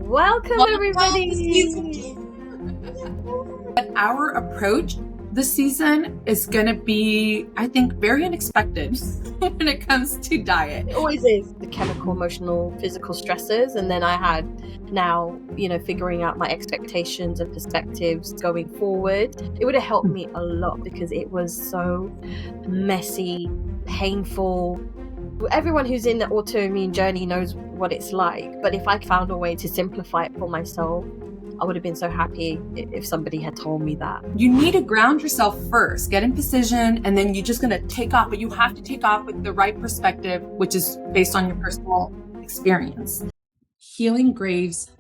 Welcome everybody! But our approach this season is going to be, I think, very unexpected when it comes to diet. It always is. The chemical, emotional, physical stressors, and then I had now, figuring out my expectations and perspectives going forward. It would have helped me a lot because it was so messy, painful. Everyone who's in the autoimmune journey knows what it's like, but if I found a way to simplify it for myself, I would have been so happy if somebody had told me that. You need to ground yourself first, get in position, and then you're just going to take off, but you have to take off with the right perspective, which is based on your personal experience. Healing Graves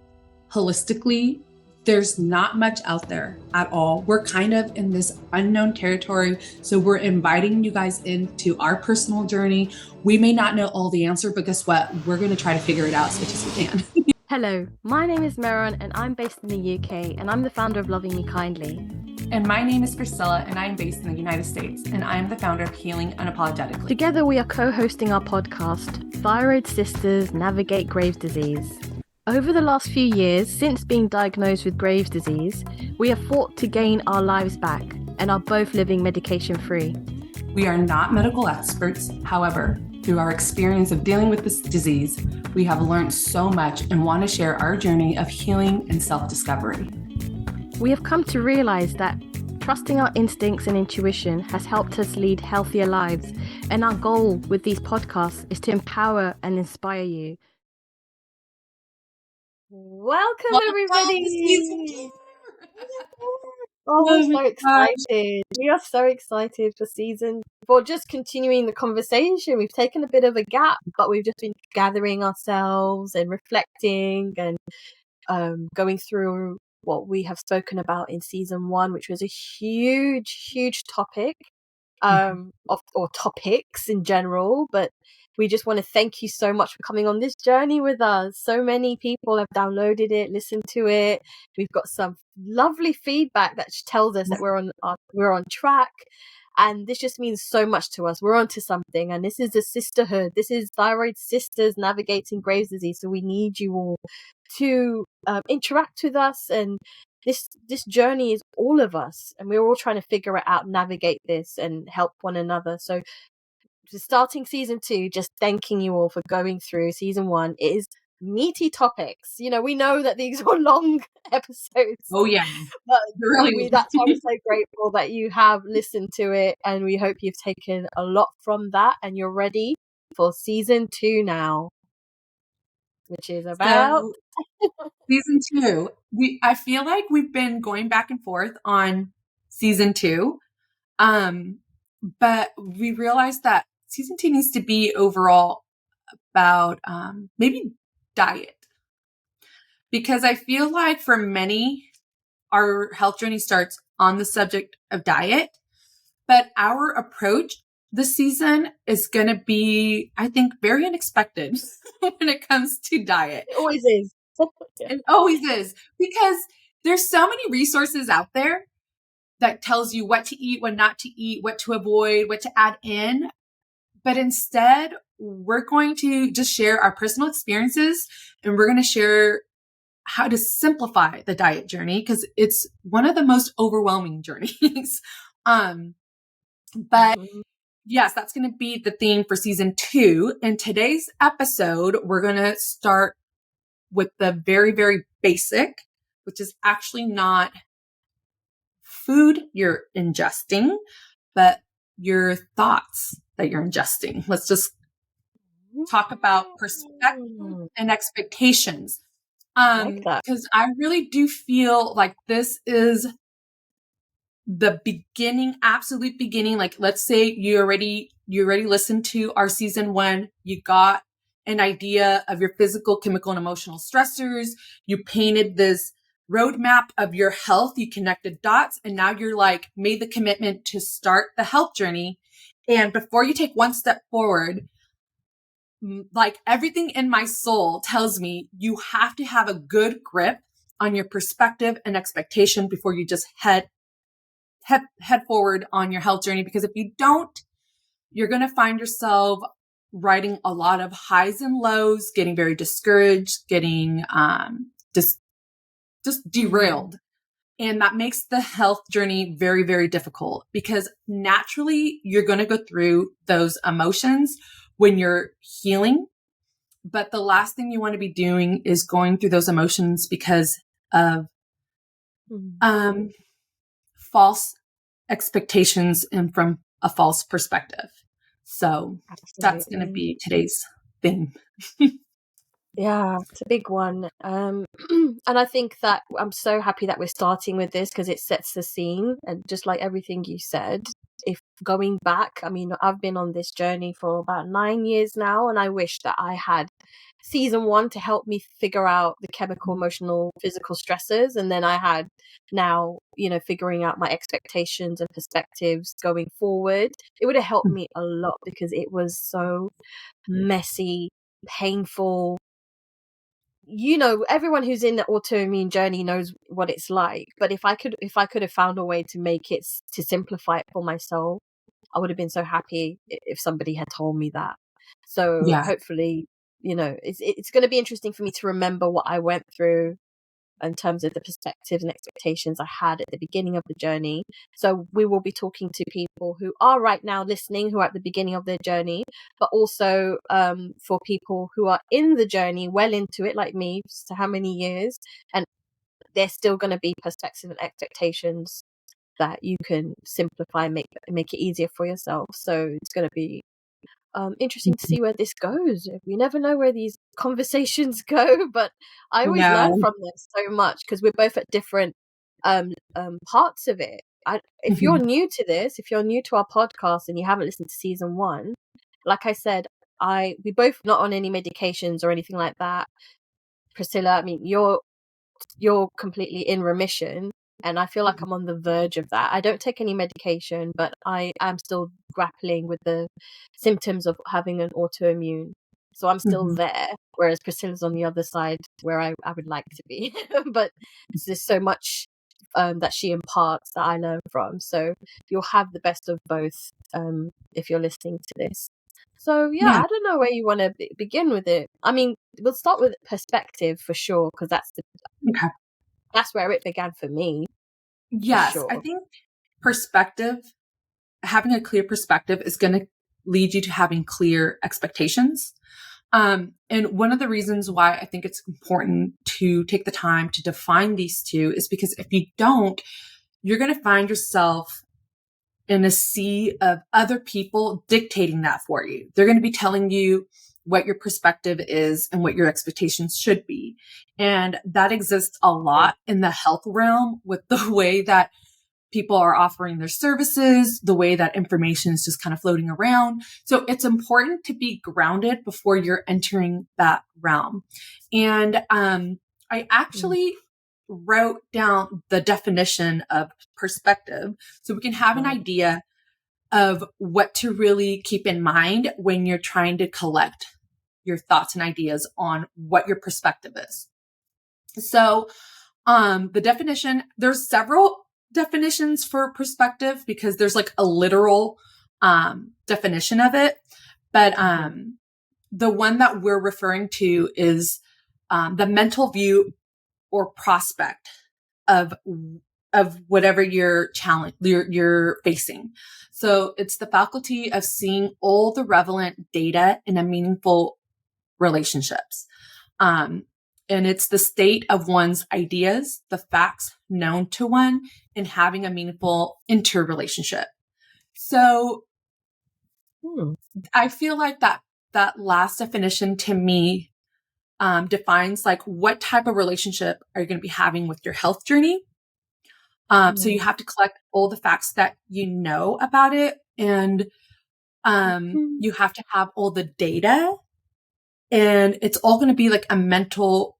holistically, there's not much out there at all. We're kind of in this unknown territory. So we're inviting you guys into our personal journey. We may not know all the answer, but guess what? We're going to try to figure it out as much as we can. Hello, my name is Meron and I'm based in the UK and I'm the founder of Loving Me Kindly. And my name is Priscilla and I'm based in the United States and I'm the founder of Healing Unapologetically. Together we are co-hosting our podcast, Thyroid Sisters Navigate Graves' Disease. Over the last few years, since being diagnosed with Graves' disease, we have fought to gain our lives back and are both living medication-free. We are not medical experts. However, through our experience of dealing with this disease, we have learned so much and want to share our journey of healing and self-discovery. We have come to realize that trusting our instincts and intuition has helped us lead healthier lives, and our goal with these podcasts is to empower and inspire you. Welcome everybody! Oh, we're so excited. We are so excited for just continuing the conversation. We've taken a bit of a gap, but we've just been gathering ourselves and reflecting and going through what we have spoken about in season 1, which was a huge topic, or topics in general, but we just want to thank you so much for coming on this journey with us. So many people have downloaded it, listened to it. We've got some lovely feedback that tells us that we're on track. And this just means so much to us. We're onto something. And this is a sisterhood. This is Thyroid Sisters Navigating Graves' Disease. So we need you all to interact with us. And this journey is all of us. And we're all trying to figure it out, navigate this and help one another. So starting season 2, just thanking you all for going through season 1. It is meaty topics. We know that these are long episodes. Oh yeah, but that's why we're so grateful that you have listened to it, and we hope you've taken a lot from that and you're ready for season 2 now, which is about season 2. I feel like we've been going back and forth on season 2, but we realized that season 2 needs to be overall about maybe diet. Because I feel like for many, our health journey starts on the subject of diet, but our approach this season is going to be, I think, very unexpected when it comes to diet. It always is. It always is, because there's so many resources out there that tells you what to eat, what not to eat, what to avoid, what to add in. But instead, we're going to just share our personal experiences, and we're going to share how to simplify the diet journey, because it's one of the most overwhelming journeys. But yes, that's going to be the theme for season 2. In today's episode, we're going to start with the very, very basic, which is actually not food you're ingesting, but your thoughts that you're ingesting. Let's just talk about perspective and expectations. Because I really do feel like this is the beginning, absolute beginning. Like, let's say you already listened to our season 1. You got an idea of your physical, chemical, and emotional stressors. You painted this roadmap of your health. You connected dots, and now you're like made the commitment to start the health journey. And before you take one step forward, like everything in my soul tells me you have to have a good grip on your perspective and expectation before you just head forward on your health journey. Because if you don't, you're going to find yourself riding a lot of highs and lows, getting very discouraged, getting just derailed. And that makes the health journey very, very difficult because naturally you're going to go through those emotions when you're healing. But the last thing you want to be doing is going through those emotions because of false expectations and from a false perspective. So that's going to be today's theme. Yeah, it's a big one. And I think that I'm so happy that we're starting with this because it sets the scene. And just like everything you said, if going back, I mean, I've been on this journey for about 9 years now, and I wish that I had season 1 to help me figure out the chemical, emotional, physical stressors. And then I had now, figuring out my expectations and perspectives going forward. It would have helped me a lot because it was so messy, painful. Everyone who's in the autoimmune journey knows what it's like. But if I could have found a way to make it, to simplify it for myself, I would have been so happy if somebody had told me that. So hopefully, it's going to be interesting for me to remember what I went through in terms of the perspectives and expectations I had at the beginning of the journey. So we will be talking to people who are right now listening, who are at the beginning of their journey, but also for people who are in the journey, well into it, like me, so how many years, and there's still going to be perspectives and expectations that you can simplify and make it easier for yourself. So it's going to be interesting to see where this goes. We never know where these conversations go, but I always learn from this so much because we're both at different parts of it. If you're new to this, if you're new to our podcast and you haven't listened to season 1, like I said, we both not on any medications or anything like that. Priscilla, I mean, you're completely in remission. And I feel like I'm on the verge of that. I don't take any medication, but I am still grappling with the symptoms of having an autoimmune. So I'm still there, whereas Priscilla's on the other side where I would like to be. But there's so much that she imparts that I learn from. So you'll have the best of both if you're listening to this. So I don't know where you want to begin with it. I mean, we'll start with perspective for sure, because that's where it began for me. Yes, sure. I think perspective, having a clear perspective is going to lead you to having clear expectations. And one of the reasons why I think it's important to take the time to define these two is because if you don't, you're going to find yourself in a sea of other people dictating that for you. They're going to be telling you what your perspective is and what your expectations should be. And that exists a lot in the health realm with the way that people are offering their services, the way that information is just kind of floating around. So it's important to be grounded before you're entering that realm. And I actually wrote down the definition of perspective so we can have an idea of what to really keep in mind when you're trying to collect your thoughts and ideas on what your perspective is. So the definition, there's several definitions for perspective because there's like a literal definition of it. But the one that we're referring to is the mental view or prospect of whatever you're facing. So it's the faculty of seeing all the relevant data in a meaningful relationships. And it's the state of one's ideas, the facts known to one, and having a meaningful interrelationship. So I feel like that last definition to me defines like what type of relationship are you going to be having with your health journey. So you have to collect all the facts that you know about it, and you have to have all the data, and it's all going to be like a mental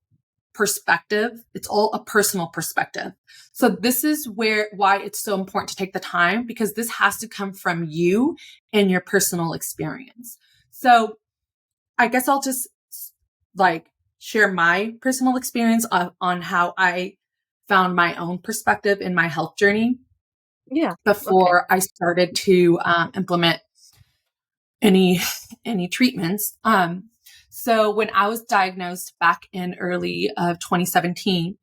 perspective. It's all a personal perspective. So this is why it's so important to take the time, because this has to come from you and your personal experience. So I guess I'll just like share my personal experience on how I found my own perspective in my health journey. Before I started to implement any treatments. So when I was diagnosed back in early of 2017,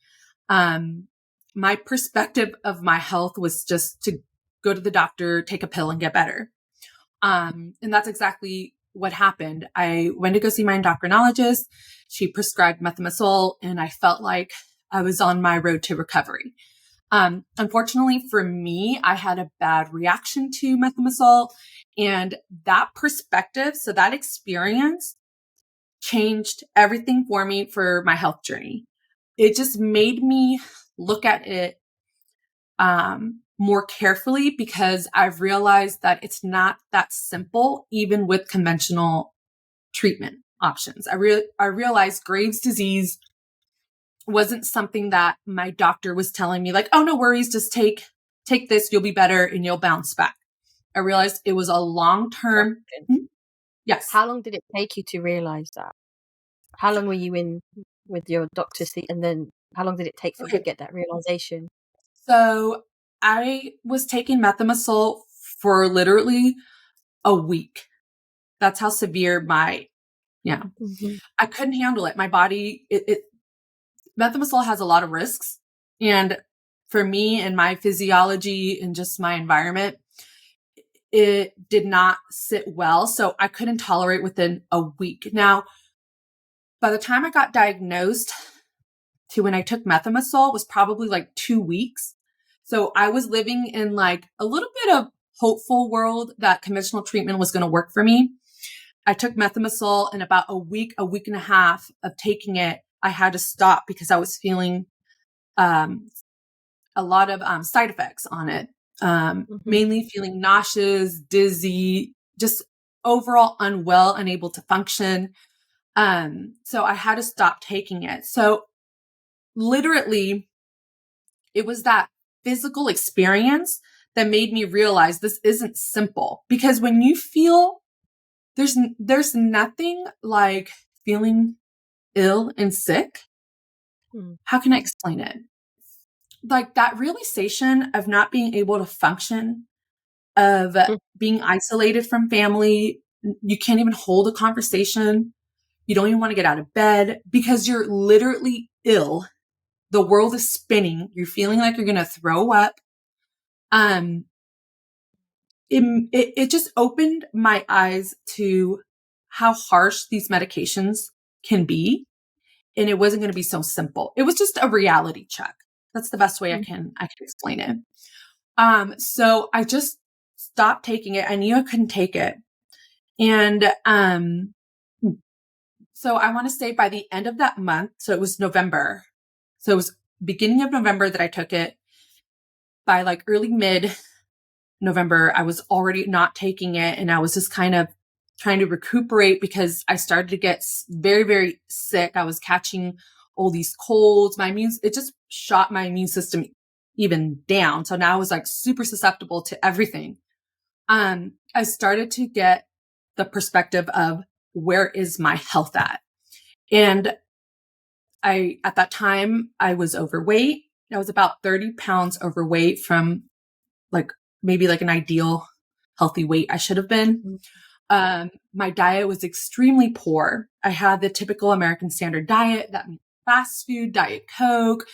my perspective of my health was just to go to the doctor, take a pill and get better. And that's exactly what happened. I went to go see my endocrinologist. She prescribed methimazole and I felt like I was on my road to recovery. Unfortunately for me, I had a bad reaction to methimazole, and that perspective, so that experience changed everything for me for my health journey. It just made me look at it more carefully, because I've realized that it's not that simple, even with conventional treatment options. I realized Graves' disease wasn't something that my doctor was telling me like, oh, no worries, just take this, you'll be better and you'll bounce back. I realized it was a long-term. Yes. How long did it take you to realize that? How long were you in with your doctor seat, and then how long did it take for you to get that realization? So I was taking methimazole for literally a week. That's how severe my, I couldn't handle it. My body, methimazole has a lot of risks. And for me and my physiology and just my environment, it did not sit well. So I couldn't tolerate within a week. Now, by the time I got diagnosed to when I took methimazole was probably like 2 weeks. So I was living in like a little bit of hopeful world that conventional treatment was going to work for me. I took methimazole, and about a week and a half of taking it, I had to stop because I was feeling a lot of side effects on it. Mainly feeling nauseous, dizzy, just overall unwell, unable to function. So I had to stop taking it. So literally, it was that physical experience that made me realize this isn't simple, because when you feel there's nothing like feeling ill and sick. How can I explain it? Like that realization of not being able to function, of being isolated from family. You can't even hold a conversation. You don't even want to get out of bed because you're literally ill. The world is spinning. You're feeling like you're going to throw up. It just opened my eyes to how harsh these medications can be. And it wasn't going to be so simple. It was just a reality check. That's the best way I can explain it. So I just stopped taking it. I knew I couldn't take it. And, so I want to say by the end of that month, so it was November. So it was beginning of November that I took it. By like early mid November, I was already not taking it. And I was just kind of trying to recuperate because I started to get very, very sick. I was catching all these colds. It just shot my immune system even down. So now I was like super susceptible to everything. I started to get the perspective of where is my health at? And at that time, I was overweight. I was about 30 pounds overweight from like maybe like an ideal healthy weight I should have been. My diet was extremely poor. I had the typical American standard diet, that means fast food, Diet Coke,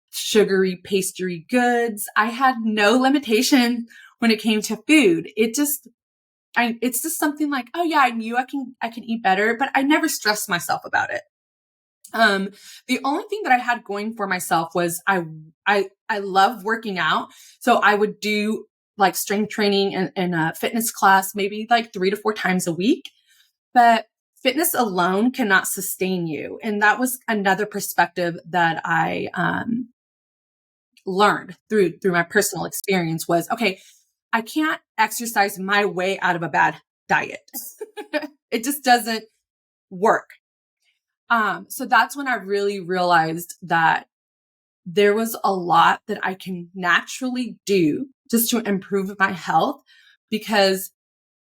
sugary pastry goods. I had no limitation when it came to food. It's just something like, oh yeah, I knew I can eat better, but I never stressed myself about it. The only thing that I had going for myself was I love working out. So I would do like strength training and a fitness class, maybe like 3 to 4 times a week, but fitness alone cannot sustain you. And that was another perspective that I, learned through my personal experience was, okay, I can't exercise my way out of a bad diet. It just doesn't work. So that's when I really realized that there was a lot that I can naturally do just to improve my health, because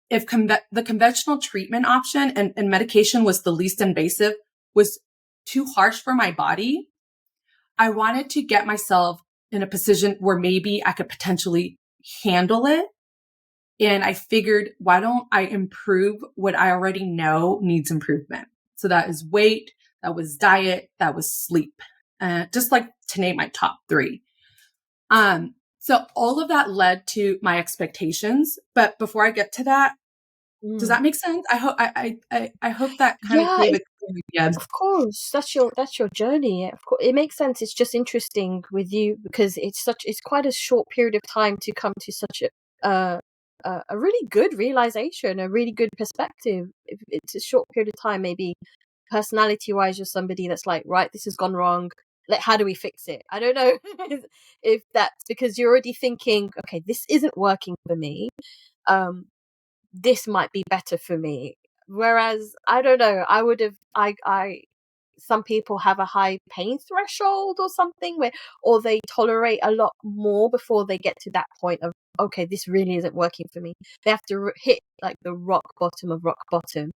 if the conventional treatment option and medication was the least invasive, was too harsh for my body, I wanted to get myself in a position where maybe I could potentially handle it. And I figured, why don't I improve what I already know needs improvement? So that is weight, that was diet, that was sleep. Just like to name my top three. So all of that led to my expectations. But before I get to that, does that make sense? I hope I hope that kind of Yeah, gave it. Yeah. of course. That's your journey. Yeah, of course, it makes sense. It's just interesting with you because it's quite a short period of time to come to such a really good realization, a really good perspective. If it's a short period of time, maybe personality wise, you're somebody that's like, right, this has gone wrong. Like, how do we fix it? I don't know if that's because you're already thinking, okay, this isn't working for me. This might be better for me. Whereas I don't know, I would have I some people have a high pain threshold or something where or they tolerate a lot more before they get to that point of okay, this really isn't working for me. They have to hit like the rock bottom of rock bottom.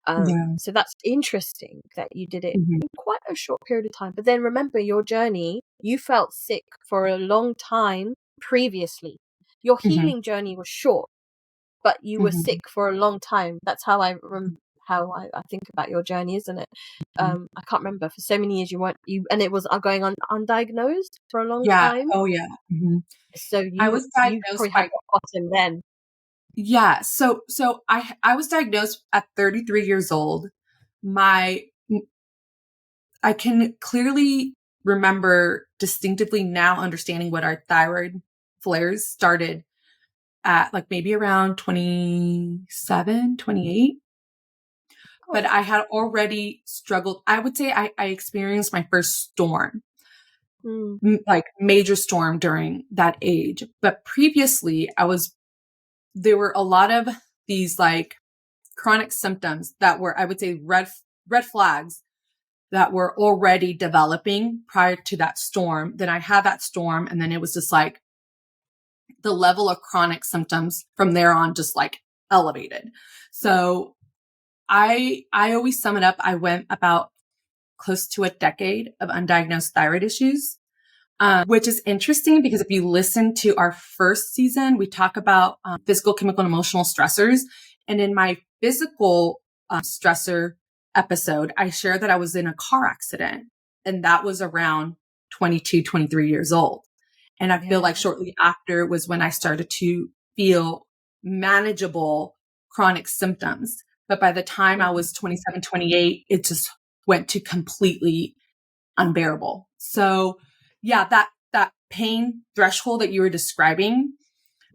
Yeah. So that's interesting that you did it Mhm. in quite a short period of time. But then remember your journey, you felt sick for a long time previously. Your Mhm. healing journey was short, but you were Mhm. sick for a long time. That's how how I think about your journey, isn't it? I can't remember. For so many years you weren't you, and it was going on undiagnosed for a long Yeah. time. Oh, yeah. Mhm. So I you was you diagnosed probably had by rock bottom then. yeah. So I was diagnosed at 33 years old. My I can clearly remember distinctively now understanding what our thyroid flares started at like maybe around 27, 28. But Gosh. I had already struggled. I would say I experienced my first storm, Mm, like major storm during that age. But previously, there were a lot of these like chronic symptoms that were, I would say, red flags that were already developing prior to that storm. Then I had that storm, and then it was just like the level of chronic symptoms from there on just like elevated. So I always sum it up. I went about close to a decade of undiagnosed thyroid issues, which is interesting because if you listen to our first season, we talk about physical, chemical, and emotional stressors. And in my physical stressor episode, I shared that I was in a car accident, and that was around 22, 23 years old. And I feel yeah. like shortly after was when I started to feel manageable chronic symptoms. But by the time I Mm, was 27, 28, it just went to completely unbearable. So yeah, that pain threshold that you were describing,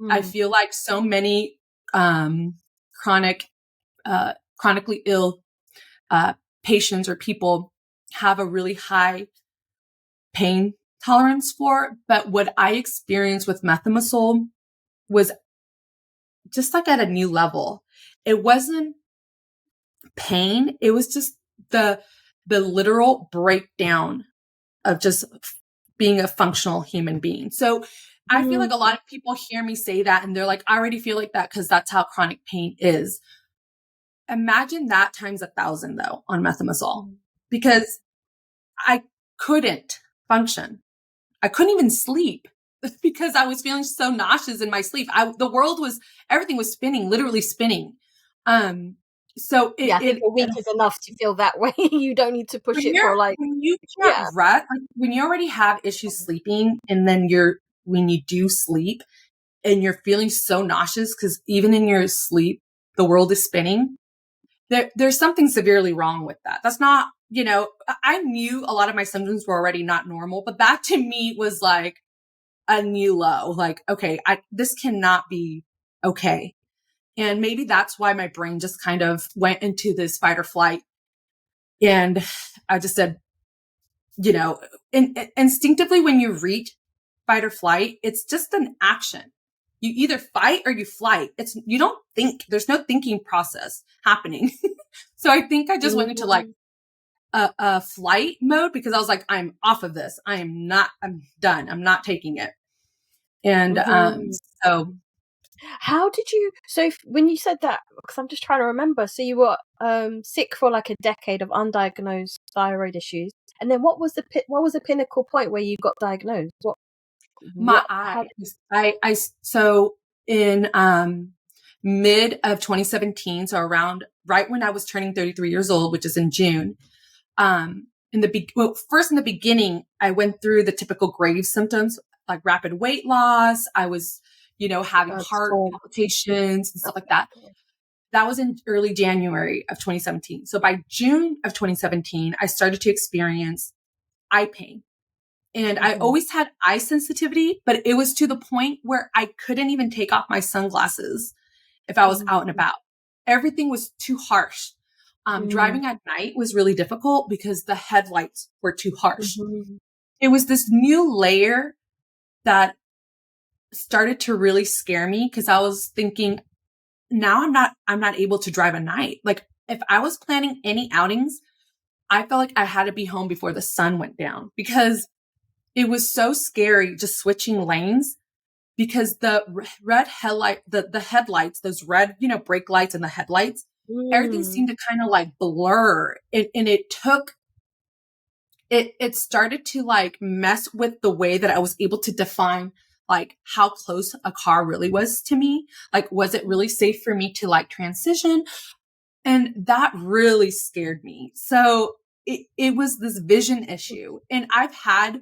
I mm, feel like so many chronic chronically ill uh, patients or people have a really high pain tolerance for. But what I experienced with methimazole was just like at a new level. It wasn't pain. It was just the literal breakdown of just being a functional human being. So I feel like mm, a lot of people hear me say that and they're like, I already feel like that because that's how chronic pain is. Imagine that times 1,000 though on methimazole mm, because I couldn't function. I couldn't even sleep because I was feeling so nauseous in my sleep. Everything was spinning, literally spinning. Um, so yeah, I think a week is enough to feel that way. You don't need to push it for like when you can't yeah. rest, like when you already have issues sleeping, and then when you do sleep and you're feeling so nauseous because even in your sleep the world is spinning. There's something severely wrong with that. That's not, I knew a lot of my symptoms were already not normal, but that to me was like a new low. Like, okay, this cannot be okay. And maybe that's why my brain just kind of went into this fight or flight. And I just said, instinctively when you reach fight or flight, it's just an action. You either fight or you flight. You don't think, there's no thinking process happening. So I think I just went into like Mm, a flight mode because I was like, I'm off of this. I'm done. I'm not taking it. And mhm. so How did you? So when you said that, because I'm just trying to remember. So you were sick for like a decade of undiagnosed thyroid issues, and then what was the pinnacle point where you got diagnosed? What my how? so in mid of 2017. So around right when I was turning 33 years old, which is in June. First in the beginning, I went through the typical Graves symptoms like rapid weight loss. I was, having heart palpitations and stuff like that. That was in early January of 2017. So by June of 2017, I started to experience eye pain. And I always had eye sensitivity, but it was to the point where I couldn't even take off my sunglasses if I was out and about. Everything was too harsh. Driving at night was really difficult because the headlights were too harsh. It was this new layer that started to really scare me because I was thinking, now I'm not able to drive at night. Like if I was planning any outings, I felt like I had to be home before the sun went down because it was so scary just switching lanes because the red headlight, the headlights, those red, brake lights and the headlights, everything seemed to kind of like blur. And it started to like mess with the way that I was able to define like how close a car really was to me. Like, was it really safe for me to like transition? And that really scared me. So it was this vision issue. And I've had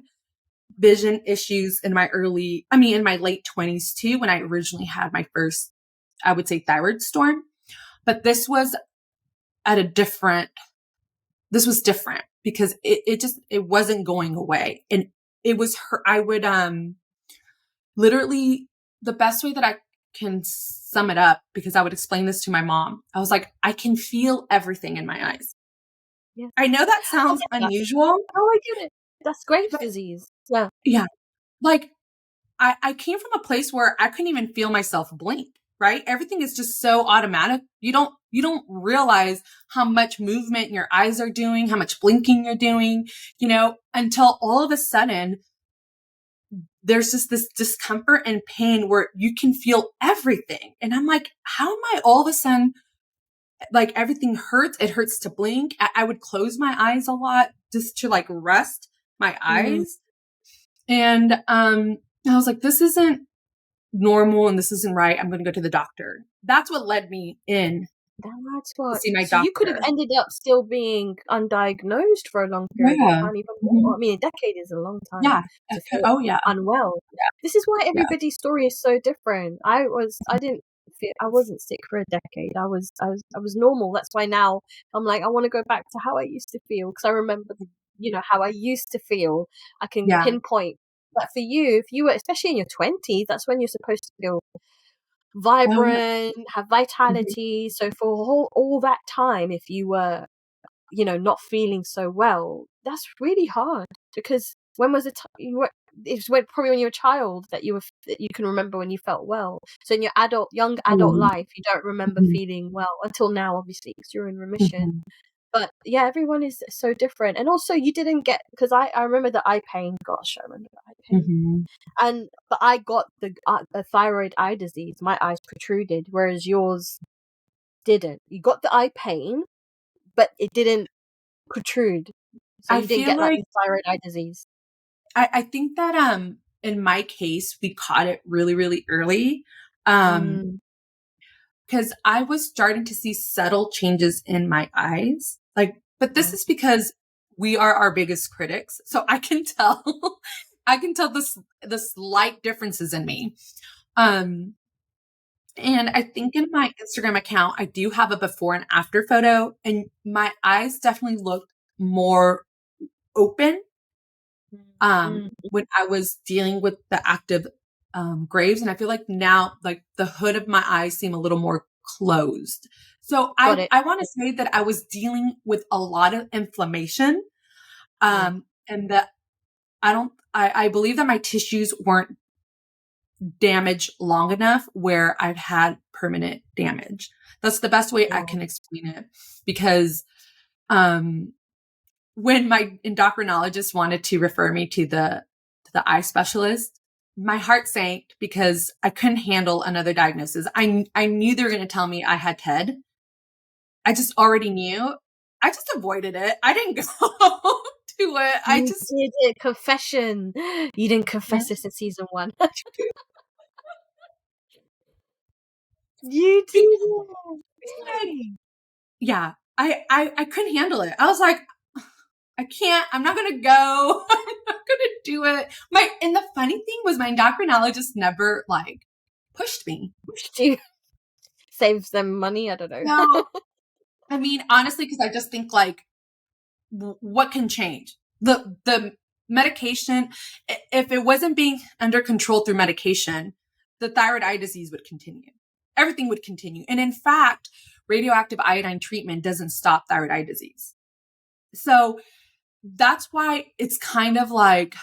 vision issues in my late 20s too, when I originally had my first, I would say, thyroid storm. But this was different because it wasn't going away. And it was I would, literally the best way that I can sum it up, because I would explain this to my mom. I was like, I can feel everything in my eyes. Yeah. I know that sounds unusual. Oh, I get it. That's Graves' disease. Yeah. Yeah. Like I came from a place where I couldn't even feel myself blink, right? Everything is just so automatic. You don't realize how much movement your eyes are doing, how much blinking you're doing, until all of a sudden there's just this discomfort and pain where you can feel everything. And I'm like, how am I all of a sudden, like everything hurts? It hurts to blink. I would close my eyes a lot just to like rest my eyes. And I was like, this isn't normal and this isn't right. I'm going to go to the doctor. That's what led me in That's what. to see my So doctor. you could have ended up still being undiagnosed for a long period of time, even more. I mean, a decade is a long time to feel unwell. This is why everybody's story is so different. I wasn't sick for a decade. I was normal. That's why now I'm like, I want to go back to how I used to feel, because I remember, how I used to feel. I can pinpoint. But for you, if you were, especially in your 20s, that's when you're supposed to feel vibrant, have vitality. So for all that time, if you were, not feeling so well, that's really hard, because when was the time it's probably when you were a child that you can remember when you felt well. So in your young adult life, you don't remember feeling well until now, obviously, because you're in remission. But yeah, everyone is so different. And also you didn't get, because I remember the eye pain. Gosh, I remember the eye pain. But I got the thyroid eye disease. My eyes protruded, whereas yours didn't. You got the eye pain, but it didn't protrude. So you didn't get like the thyroid eye disease. I think that in my case we caught it really, really early. Because I was starting to see subtle changes in my eyes. But this is because we are our biggest critics. So I can tell the slight differences in me. And I think in my Instagram account, I do have a before and after photo, and my eyes definitely looked more open when I was dealing with the active Graves. And I feel like now, like the hood of my eyes seem a little more closed. So I want to say that I was dealing with a lot of inflammation, and that I believe that my tissues weren't damaged long enough where I've had permanent damage. That's the best way I can explain it, because when my endocrinologist wanted to refer me to the eye specialist, my heart sank because I couldn't handle another diagnosis. I knew they were going to tell me I had TED. I just already knew. I just avoided it. I didn't go to it. I just did it. Confession. You didn't confess this in season 1. You do. Like, yeah, I couldn't handle it. I was like, I can't, I'm not going to go. I'm not going to do it. And the funny thing was my endocrinologist never like pushed me. Pushed you. Saves them money. I don't know. No, I mean, honestly, because I just think like, what can change? The medication, if it wasn't being under control through medication, the thyroid eye disease would continue. Everything would continue. And in fact, radioactive iodine treatment doesn't stop thyroid eye disease. So that's why it's kind of like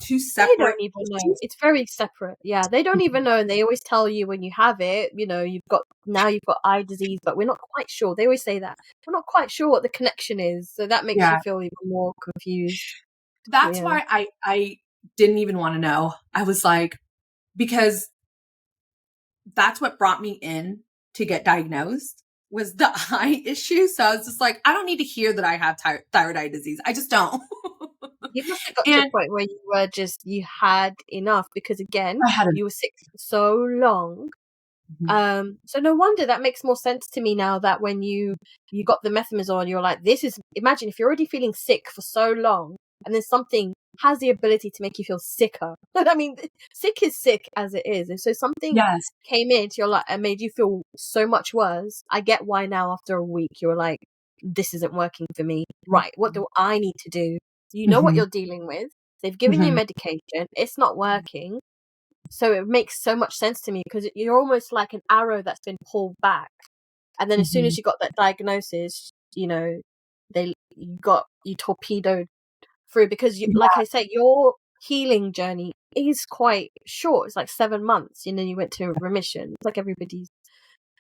two separate. They don't even know. It's very separate. Yeah, they don't even know, and they always tell you when you have it, you've got eye disease, but we're not quite sure. They always say that. We're not quite sure what the connection is, so that makes you feel even more confused. That's why I didn't even want to know. I was like, because that's what brought me in to get diagnosed was the eye issue. So I was just like, I don't need to hear that I have thyroid eye disease. I just don't. You must have got to a point where you had enough, because again, you were sick for so long. Mm-hmm. So no wonder. That makes more sense to me now, that when you got the methimazole, you're like, imagine if you're already feeling sick for so long and then something has the ability to make you feel sicker. I mean, sick is sick as it is. And so something came into your life and made you feel so much worse. I get why now after a week you're like, this isn't working for me. Right. What do I need to do? You know what you're dealing with. They've given you medication. It's not working. So it makes so much sense to me, because you're almost like an arrow that's been pulled back. And then as soon as you got that diagnosis, you torpedoed through, because like I say, your healing journey is quite short. It's like 7 months. You went to remission. It's like everybody's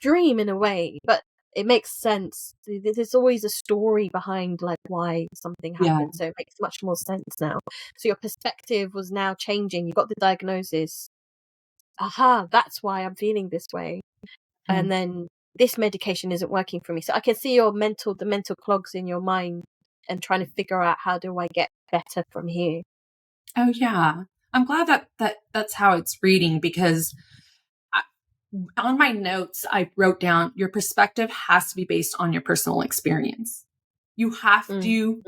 dream in a way, but it makes sense. There's always a story behind like why something happened. So it makes much more sense now. So your perspective was now changing. You got the diagnosis. That's why I'm feeling this way. And then this medication isn't working for me. So I can see the mental clogs in your mind and trying to figure out, how do I get better from here? Oh yeah. I'm glad that's how it's reading, because on my notes, I wrote down, your perspective has to be based on your personal experience. You have to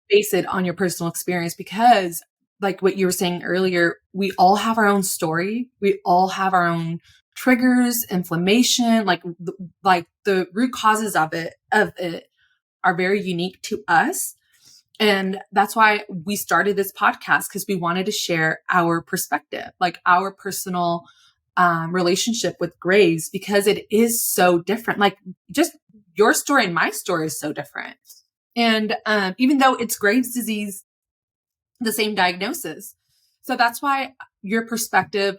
base it on your personal experience, because like what you were saying earlier, we all have our own story. We all have our own triggers, inflammation, like the root causes of it are very unique to us. And that's why we started this podcast, because we wanted to share our perspective, like our personal relationship with Graves, because it is so different. Like just your story and my story is so different. And even though it's Graves' disease, the same diagnosis. So that's why your perspective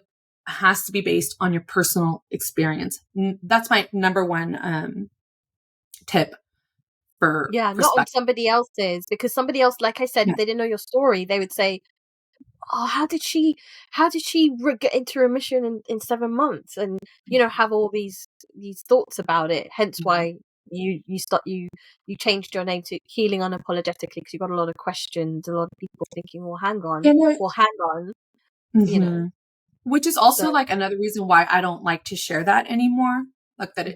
has to be based on your personal experience. That's my number one tip for not on somebody else's, because somebody else, like I said, if they didn't know your story, they would say, oh, how did she get into remission in 7 months, and have all these thoughts about it. Hence why you changed your name to Healing Unapologetically, because you got a lot of questions, a lot of people thinking, well hang on. Which is also like another reason why I don't like to share that anymore. Like that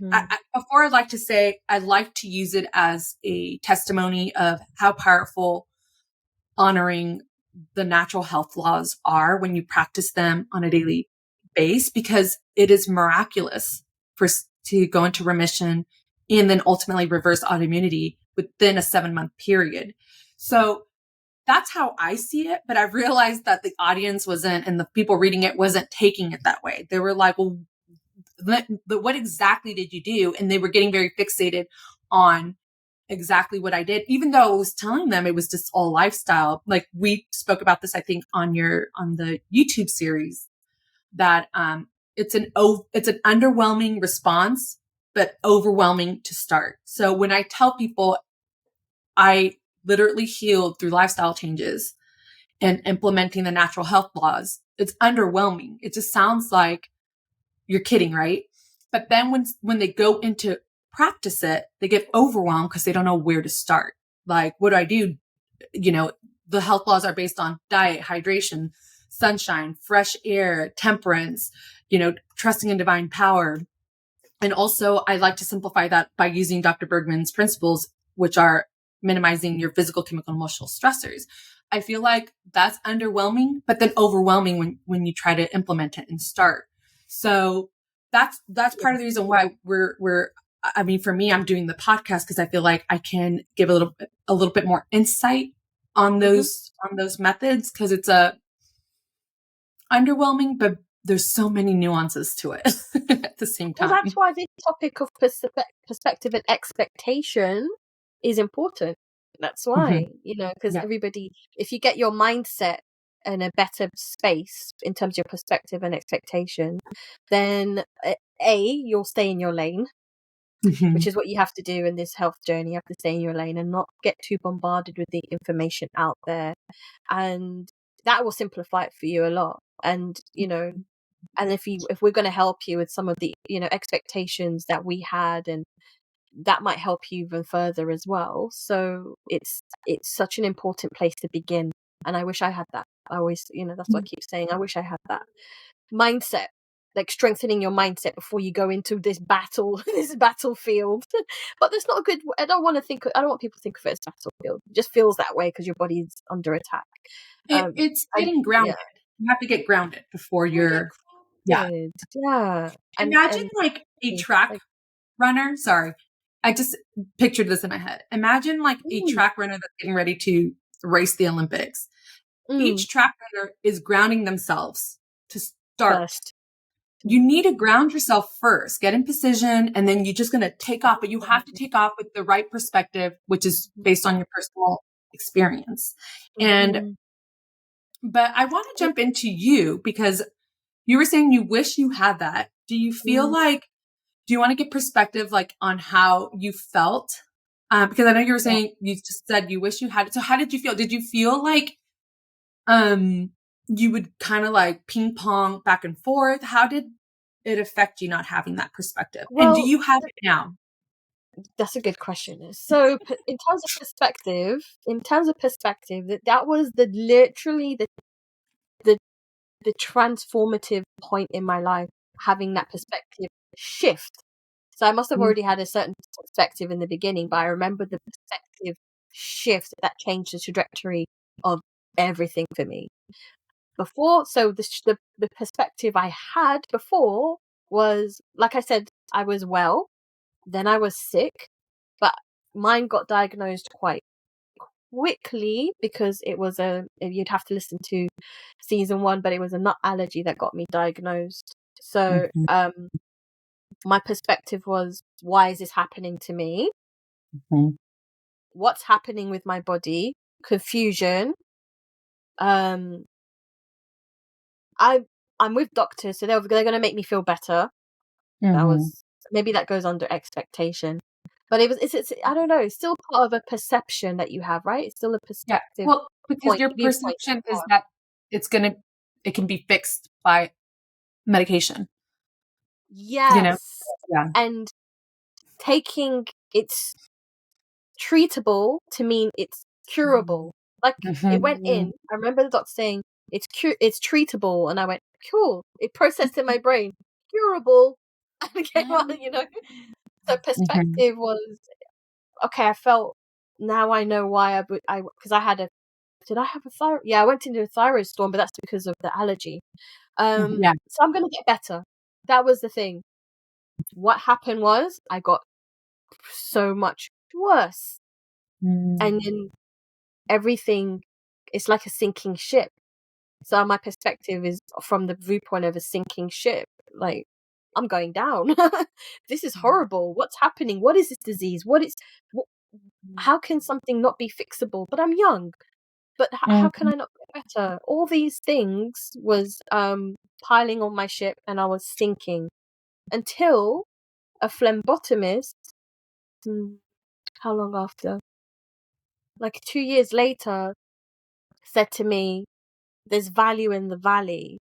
before, I'd like to say I like to use it as a testimony of how powerful honoring the natural health laws are when you practice them on a daily basis, because it is miraculous to go into remission and then ultimately reverse autoimmunity within a 7-month period. So that's how I see it. But I've realized that the audience wasn't, and the people reading it wasn't taking it that way. They were like, well, what exactly did you do? And they were getting very fixated on exactly what I did, even though I was telling them it was just all lifestyle. Like we spoke about this, I think, on the YouTube series, that it's an underwhelming response, but overwhelming to start. So when I tell people I literally healed through lifestyle changes and implementing the natural health laws, it's underwhelming. It just sounds like you're kidding, right? But then when they go into practice it, they get overwhelmed because they don't know where to start. Like, what do I do? The health laws are based on diet, hydration, sunshine, fresh air, temperance, trusting in divine power, And also, I like to simplify that by using Dr. Bergman's principles, which are minimizing your physical, chemical, and emotional stressors. I feel like that's underwhelming, but then overwhelming when you try to implement it and start. So that's part of the reason why I mean, for me, I'm doing the podcast because I feel like I can give a little bit more insight on those methods, because it's underwhelming, but there's so many nuances to it at the same time. Well, that's why this topic of perspective and expectation is important. That's why, because everybody, if you get your mindset in a better space in terms of your perspective and expectation, then you'll stay in your lane, which is what you have to do in this health journey. You have to stay in your lane and not get too bombarded with the information out there. And that will simplify it for you a lot. And, and if we're going to help you with some of the, expectations that we had, and that might help you even further as well. So it's such an important place to begin. And I wish I had that. I always, that's what I keep saying. I wish I had that mindset, like strengthening your mindset before you go into this battlefield. But that's not a good, I don't want people to think of it as battlefield. It just feels that way because your body's under attack. It's getting grounded. You have to get grounded before you're yeah. Imagine like a track runner. Sorry, I just pictured this in my head. Imagine like a track runner that's getting ready to race the Olympics. Each track runner is grounding themselves to start. First. You need to ground yourself first, get in position, and then you're just going to take off. But you have to take off with the right perspective, which is based on your personal experience. But I want to jump into you, because you were saying you wish you had that. Do you feel like, do you want to get perspective like on how you felt? Because I know you were saying, you just said you wish you had it. So how did you feel? Did you feel like you would kind of like ping pong back and forth? How did it affect you not having that perspective? Well, and do you have it now? That's a good question. So in terms of perspective, that was literally the transformative point in my life, having that perspective shift. So I must have already had a certain perspective in the beginning, but I remember the perspective shift that changed the trajectory of everything for me. Before, so the perspective I had before was, like I said, I was well, then I was sick, but mine got diagnosed quite quickly because it was you'd have to listen to season 1, but it was a nut allergy that got me diagnosed. So my perspective was, why is this happening to me? What's happening with my body? Confusion. I'm with doctors, so they're going to make me feel better. That was, maybe that goes under expectation, but it's I don't know, it's still part of a perception that you have, right? It's still a perspective. Well, because your perception is that it can be fixed by medication. Yes. And taking it's treatable to mean it's curable. Like it went in. I remember the doctor saying it's treatable, and I went, cool. It processed in my brain, curable. Okay, well, So perspective was, okay. I felt, now I know why because I had did I have a thyroid? Yeah, I went into a thyroid storm, but that's because of the allergy. So I'm gonna get better. That was the thing. What happened was I got so much worse, and then everything, it's like a sinking ship. So my perspective is from the viewpoint of a sinking ship. Like, I'm going down. This is horrible. What's happening? What is this disease? How can something not be fixable? But I'm young. But how can I not get better? All these things was piling on my ship, and I was sinking until a phlebotomist, how long after? Like 2 years later, said to me, there's value in the valley.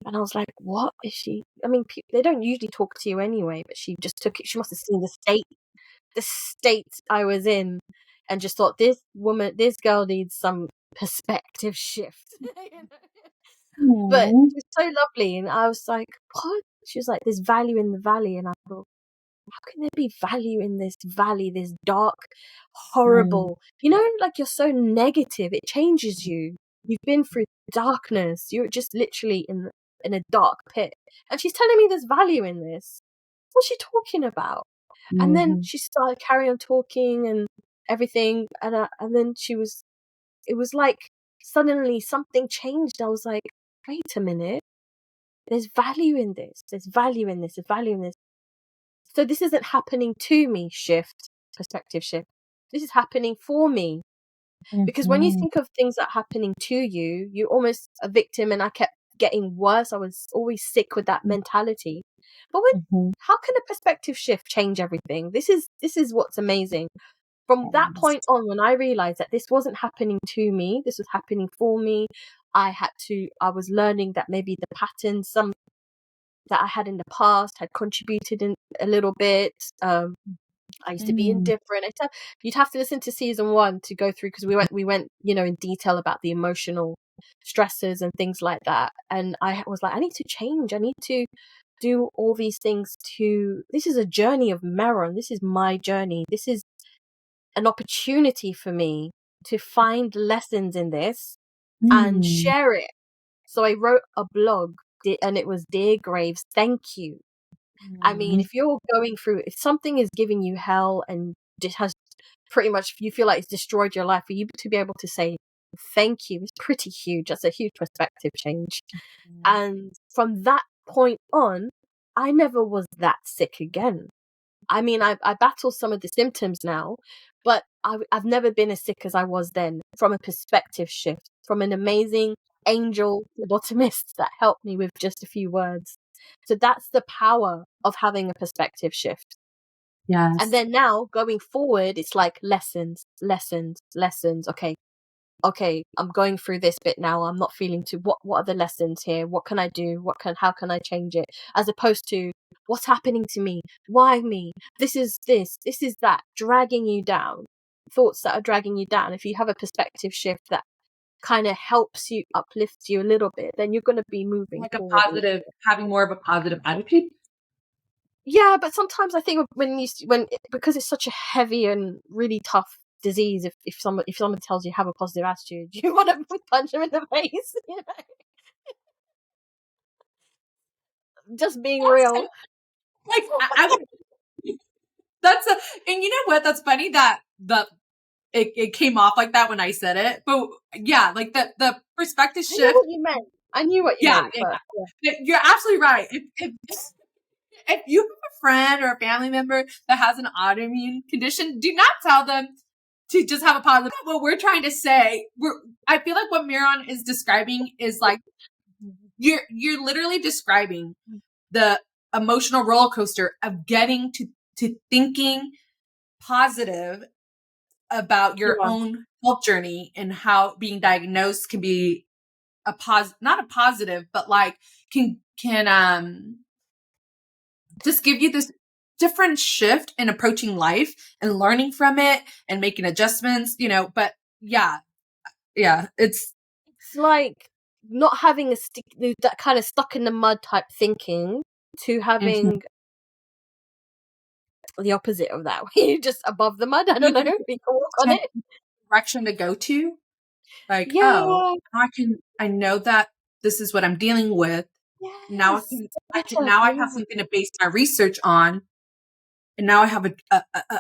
And I was like, what is she? I mean, they don't usually talk to you anyway, but she just took it. She must have seen the state I was in, and just thought, this girl needs some perspective shift. But it was so lovely. And I was like, what? She was like, there's value in the valley. And I thought, how can there be value in this valley, this dark, horrible, like you're so negative, it changes you. You've been through darkness. You're just literally in a dark pit. And she's telling me there's value in this. What's she talking about? And then she started carry on talking and everything. And then it was like suddenly something changed. I was like, wait a minute. There's value in this. There's value in this. There's value in this. So this isn't happening to me, perspective shift. This is happening for me. Because when you think of things that are happening to you, you're almost a victim, and I kept getting worse. I was always sick with that mentality. But how can a perspective shift change everything? This is what's amazing. From that point on, when I realized that this wasn't happening to me, this was happening for me, I was learning that maybe the patterns, some that I had in the past had contributed in a little bit. I used to be indifferent. You'd have to listen to season 1 to go through, because we went, in detail about the emotional stresses and things like that. And I was like, I need to change. I need to do all these things this is a journey of Meron. This is my journey. This is an opportunity for me to find lessons in this and share it. So I wrote a blog, and it was Dear Graves, thank you. I mean, if you're going through, if something is giving you hell and just has pretty much, you feel like it's destroyed your life, for you to be able to say thank you is pretty huge. That's a huge perspective change. And from that point on, I never was that sick again. I mean, I battle some of the symptoms now, but I've never been as sick as I was then, from a perspective shift, from an amazing angel phlebotomist that helped me with just a few words. So that's the power of having a perspective shift. Yes. And then now going forward, it's like lessons. Okay, I'm going through this bit now. I'm not feeling what are the lessons here? What can I do? How can I change it? As opposed to, what's happening to me? Why me? This is that, dragging you down. Thoughts that are dragging you down. If you have a perspective shift that kind of helps you, uplifts you a little bit, then you're going to be moving like forward. having more of a positive attitude. Yeah, but sometimes I think because it's such a heavy and really tough disease, if someone tells you have a positive attitude, you want to punch them in the face. Just being real. Like I would. And you know what? That's funny that it came off like that when I said it. But yeah, like the perspective shift. I knew what you meant. I knew what you meant. Yeah. You're absolutely right. If you have a friend or a family member that has an autoimmune condition, do not tell them to just have a positive. What we're trying to say, I feel like what Miron is describing is like you're literally describing the emotional roller coaster of getting to thinking positive about your own health journey, and how being diagnosed can be not a positive, but like can just give you this different shift in approaching life and learning from it and making adjustments, but yeah, it's like not having that kind of stuck in the mud type thinking, to having the opposite of that. You're just above the mud. I don't know. We can walk on it. Direction to go to. Like, yeah. I know that this is what I'm dealing with. Yes. Now I have something to base my research on. And now I have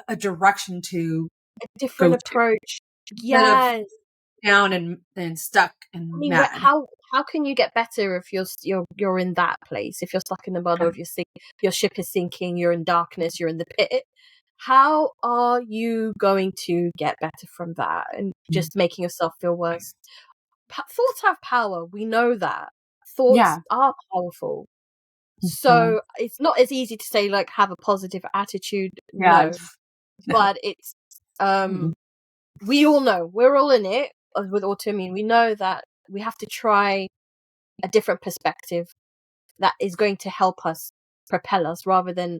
a direction to a different approach. Yes. Down and stuck and mad. How can you get better if you're in that place? If you're stuck in the mud, or if your ship is sinking, you're in darkness, you're in the pit. How are you going to get better from that and just making yourself feel worse? Thoughts have power. We know that. Thoughts are powerful. So it's not as easy to say, like, have a positive attitude. No. But it's we all know, we're all in it with autoimmune. We know that we have to try a different perspective that is going to help us, propel us, rather than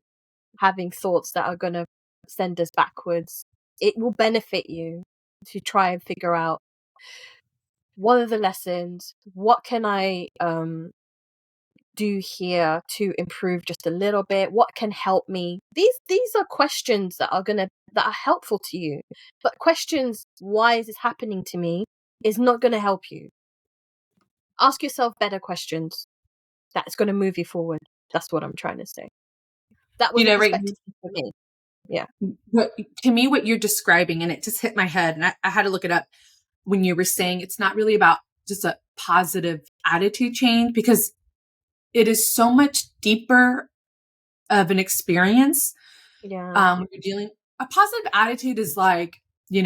having thoughts that are going to send us backwards. It will benefit you to try and figure out, what are the lessons? What can I do here to improve just a little bit? What can help me? These are questions that are helpful to you. But questions, why is this happening to me, is not gonna help you. Ask yourself better questions. That's gonna move you forward. That's what I'm trying to say. That was a Right. perspective for me. Yeah. To me, what you're describing, and it just hit my head, and I had to look it up when you were saying it's not really about just a positive attitude change, because it is so much deeper of an experience. Yeah. When you're dealing, a positive attitude is like, you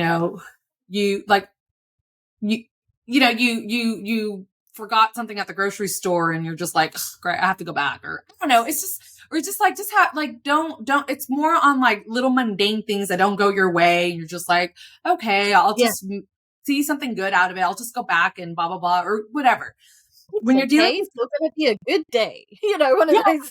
like, you, you forgot something at the grocery store and you're just like, great, I have to go back. Or I don't know. It's just, or just like, just have like, don't, it's more on like little mundane things that don't go your way. You're just like, okay, I'll Yeah. just see something good out of it. I'll just go back and blah, blah, blah, or whatever. It's When you're dealing okay. with It's still gonna be a good day. One of those.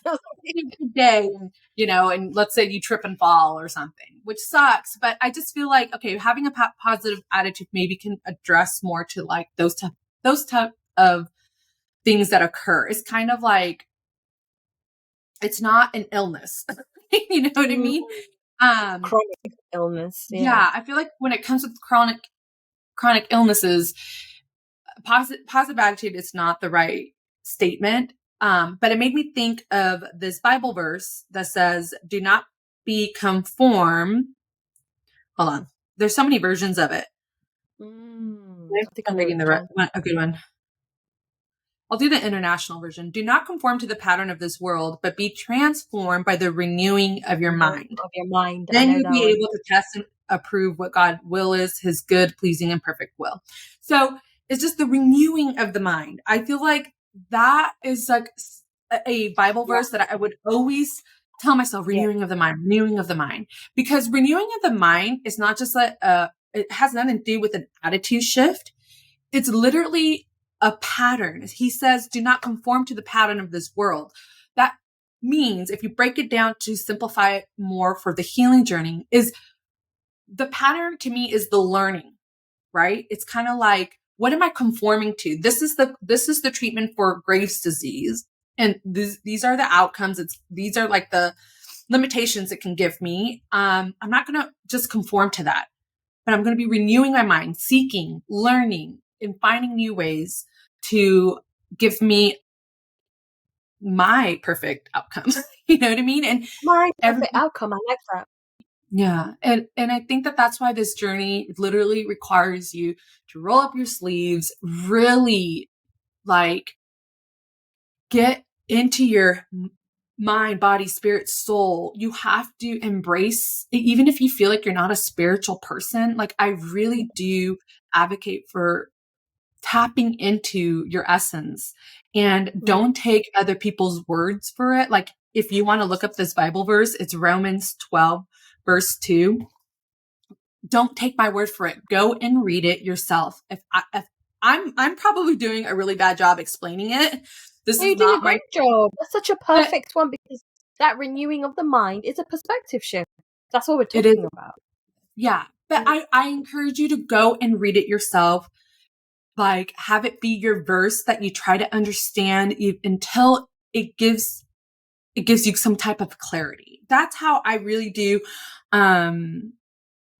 good day, and let's say you trip and fall or something, which sucks. But I just feel like, okay, having a positive attitude maybe can address more to like those type of things that occur. It's kind of like, it's not an illness. You know what I mean? Chronic illness. Yeah, I feel like when it comes with chronic illnesses, positive attitude is not the right statement. But it made me think of this Bible verse that says, do not be conformed. Hold on. There's so many versions of it. I think I I'm know reading which the right one. one. A good one. I'll do the international version. Do not conform to the pattern of this world, but be transformed by the renewing of your mind. Of your mind. I Then know you'll that be one. able to test and approve what God's will is, his good, pleasing, and perfect will. So it's just the renewing of the mind. I feel like that is like a Bible verse that I would always tell myself, renewing of the mind, because renewing of the mind is not just it has nothing to do with an attitude shift. It's literally a pattern. He says, do not conform to the pattern of this world. That means, if you break it down to simplify it more for the healing journey, is the pattern to me is the learning, right? It's kind of like, what am I conforming to? This is the treatment for Graves' disease. And these are the outcomes. These are like the limitations it can give me. I'm not going to just conform to that, but I'm going to be renewing my mind, seeking, learning, and finding new ways to give me my perfect outcome. You know what I mean? And My perfect outcome. I like that. yeah. And I think that that's why this journey literally requires you to roll up your sleeves, really like get into your mind, body, spirit, soul. You have to embrace, even if you feel like you're not a spiritual person. Like, I really do advocate for tapping into your essence, and don't take other people's words for it. Like, if you want to look up this Bible verse, it's Romans 12, verse 2. Don't take my word for it. Go and read it yourself. If I'm probably doing a really bad job explaining it. This You is do a not my great job. That's such a perfect one, because that renewing of the mind is a perspective shift. That's what we're it is. talking about. Yeah. But I encourage you to go and read it yourself. Like, have it be your verse that you try to understand until it gives you some type of clarity. That's how I really do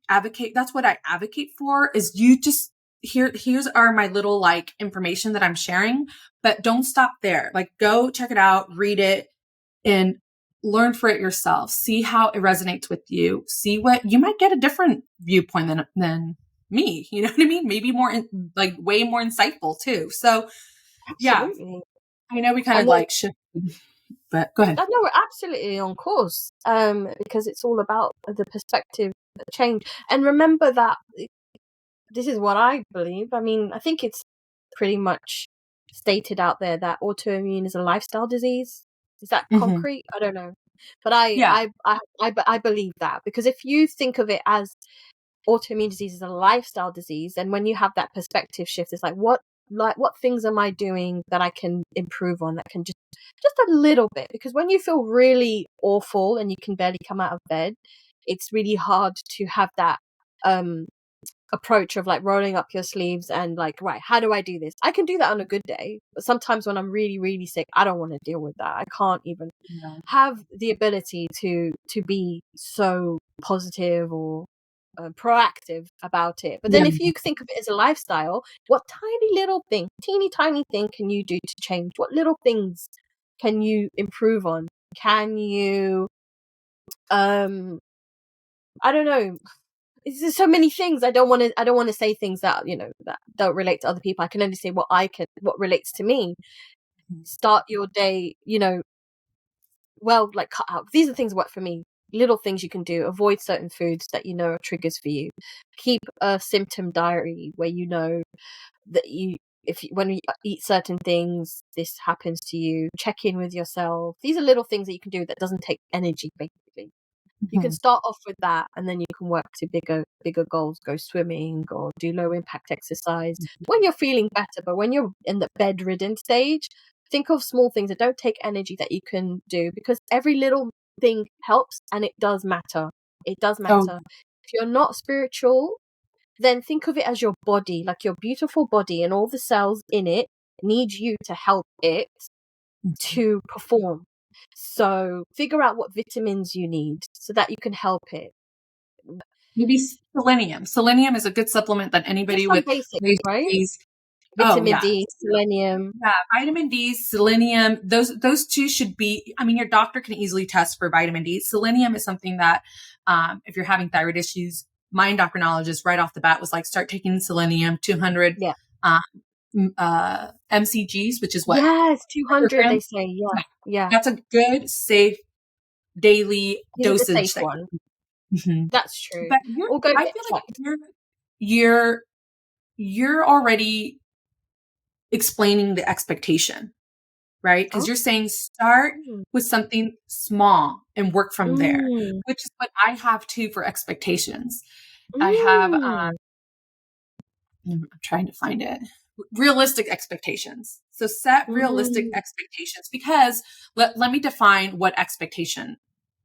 advocate. That's what I advocate for, is you just here's are my little like information that I'm sharing, but don't stop there. Like, go check it out, read it, and learn for it yourself. See how it resonates with you. See what you might get a different viewpoint than me. You know what I mean? Maybe more like way more insightful too. So yeah, Absolutely. I know we kind of like shifted, but go ahead. I know we're absolutely on course, because it's all about the perspective change. And remember that this is what I believe. I mean, I think it's pretty much stated out there that autoimmune is a lifestyle disease. Is that Mm-hmm. concrete? I don't know, but Yeah. I believe that, because if you think of it as autoimmune disease is a lifestyle disease, and when you have that perspective shift, it's like what things am I doing that I can improve on, that can just a little bit, because when you feel really awful and you can barely come out of bed, it's really hard to have that approach of like rolling up your sleeves and like, right, how do I do this? I can do that on a good day, but sometimes when I'm really, really sick, I don't want to deal with that. I can't even have the ability to be so positive or proactive about it. But then if you think of it as a lifestyle, what tiny little thing, teeny tiny thing can you do to change? What little things can you improve on? Can you I don't know. There's so many things. I don't want to say things that, that don't relate to other people. I can only say what relates to me. Start your day, well, like cut out. These are things that work for me. Little things you can do. Avoid certain foods that you know are triggers for you. Keep a symptom diary where you know that when you eat certain things, this happens to you. Check in with yourself. These are little things that you can do that doesn't take energy, basically. You can start off with that, and then you can work to bigger goals. Go swimming or do low impact exercise when you're feeling better. But when you're in the bedridden stage, think of small things that don't take energy that you can do, because every little thing helps, and it does matter. It does matter. If you're not spiritual, then think of it as your body, like your beautiful body, and all the cells in it need you to help it to perform. So figure out what vitamins you need so that you can help it. Maybe selenium. Selenium is a good supplement that anybody with basic, right? disease. Vitamin D, selenium. Yeah, vitamin D, selenium. Those two should be. I mean, your doctor can easily test for vitamin D. Selenium is something that, if you're having thyroid issues, my endocrinologist right off the bat was like, start taking selenium, 200 mcgs, which is what? Yes, 200. They say, yeah. That's a good, safe daily dosage. Safe one. That's true. But I feel like you're already explaining the expectation, right? Because you're saying start with something small and work from there, which is what I have too for expectations. I have, I'm trying to find it, realistic expectations. So set realistic expectations, because let me define what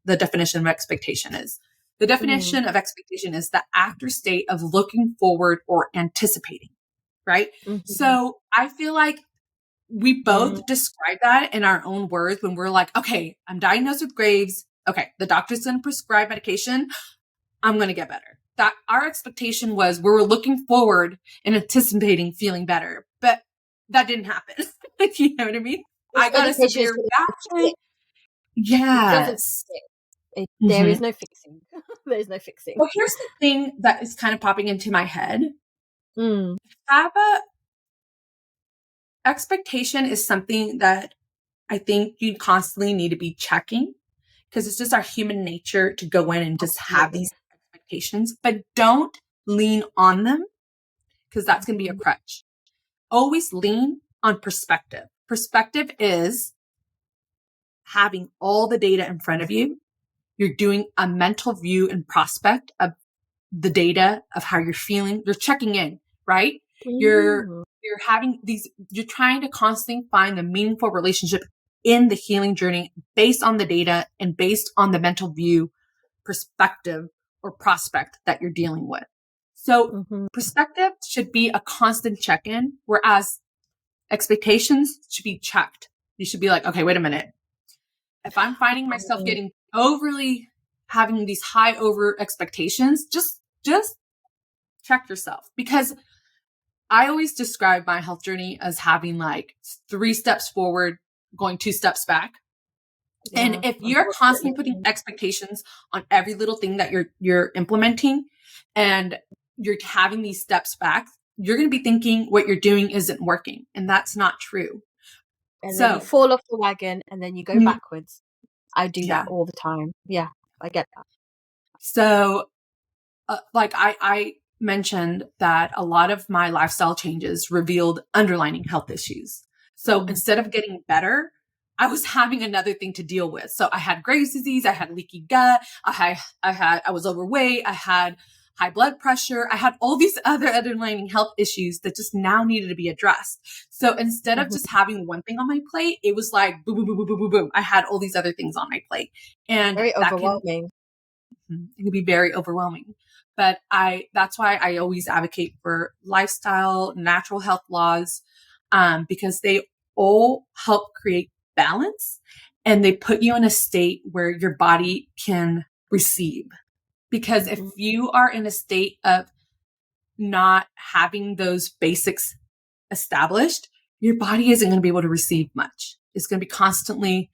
the definition of expectation is. The definition of expectation is the act or state of looking forward or anticipating, right? So I feel like we both describe that in our own words when we're like, okay, I'm diagnosed with Graves. Okay, the doctor's going to prescribe medication. I'm going to get better. That our expectation was we were looking forward and anticipating feeling better, but that didn't happen. You know what I mean? I got a severe back pain. Yes. There is no fixing. There's no fixing. Well, here's the thing that is kind of popping into my head. Expectation is something that I think you constantly need to be checking, because it's just our human nature to go in and just have these expectations, but don't lean on them, because that's going to be a crutch. Always lean on perspective. Perspective is having all the data in front of you. You're doing a mental view and prospect of the data of how you're feeling. You're checking in, right? You're having you're trying to constantly find the meaningful relationship in the healing journey based on the data and based on the mental view, perspective, or prospect that you're dealing with. So perspective should be a constant check-in, whereas expectations should be checked. You should be like, okay, wait a minute. If I'm finding myself getting overly having these high over expectations, just check yourself, because I always describe my health journey as having like 3 steps forward, going 2 steps back. And if you're constantly putting expectations on every little thing that you're implementing, and you're having these steps back, you're going to be thinking what you're doing isn't working, and that's not true. And then you fall off the wagon and then you go backwards. I do that all the time. Yeah, I get that. So, like I mentioned that a lot of my lifestyle changes revealed underlying health issues. So instead of getting better, I was having another thing to deal with. So I had Graves' disease, I had leaky gut, I was overweight, I had high blood pressure. I had all these other underlying health issues that just now needed to be addressed. So instead of just having one thing on my plate, it was like boom, boom, boom, boom, boom, boom, boom. I had all these other things on my plate, and very overwhelming. It can be very overwhelming. But that's why I always advocate for lifestyle, natural health laws, because they all help create balance and they put you in a state where your body can receive. Because if you are in a state of not having those basics established, your body isn't going to be able to receive much. It's going to be constantly,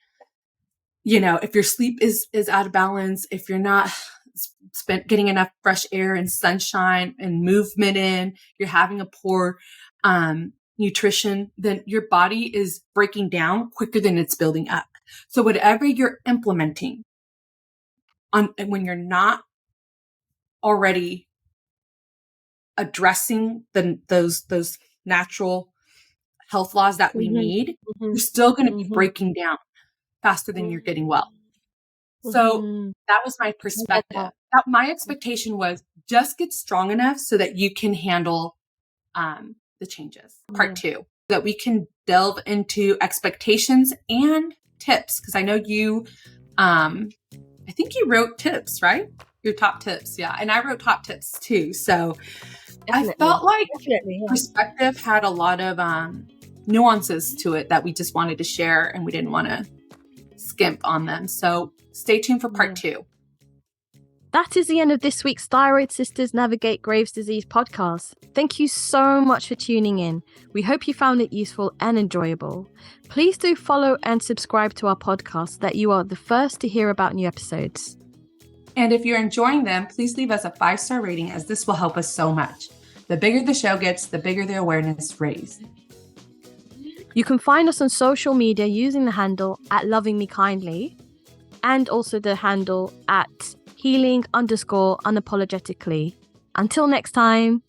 if your sleep is out of balance, if you're not getting enough fresh air and sunshine and movement in, you're having a poor nutrition, then your body is breaking down quicker than it's building up. So whatever you're implementing when you're not already addressing those natural health laws that we need, you're still going to be breaking down faster than you're getting well. So that was my perspective. My expectation was just get strong enough so that you can handle the changes. Part 2, that we can delve into expectations and tips. Because I know you, I think you wrote tips, right? Your top tips. Yeah. And I wrote top tips too. So definitely. I felt like perspective had a lot of nuances to it that we just wanted to share and we didn't want to skimp on them. So stay tuned for part 2. That is the end of this week's Thyroid Sisters Navigate Graves' Disease podcast. Thank you so much for tuning in. We hope you found it useful and enjoyable. Please do follow and subscribe to our podcast so that you are the first to hear about new episodes. And if you're enjoying them, please leave us a 5-star rating, as this will help us so much. The bigger the show gets, the bigger the awareness raised. You can find us on social media using the handle @lovingmekindly and also the handle @healing_unapologetically. Until next time.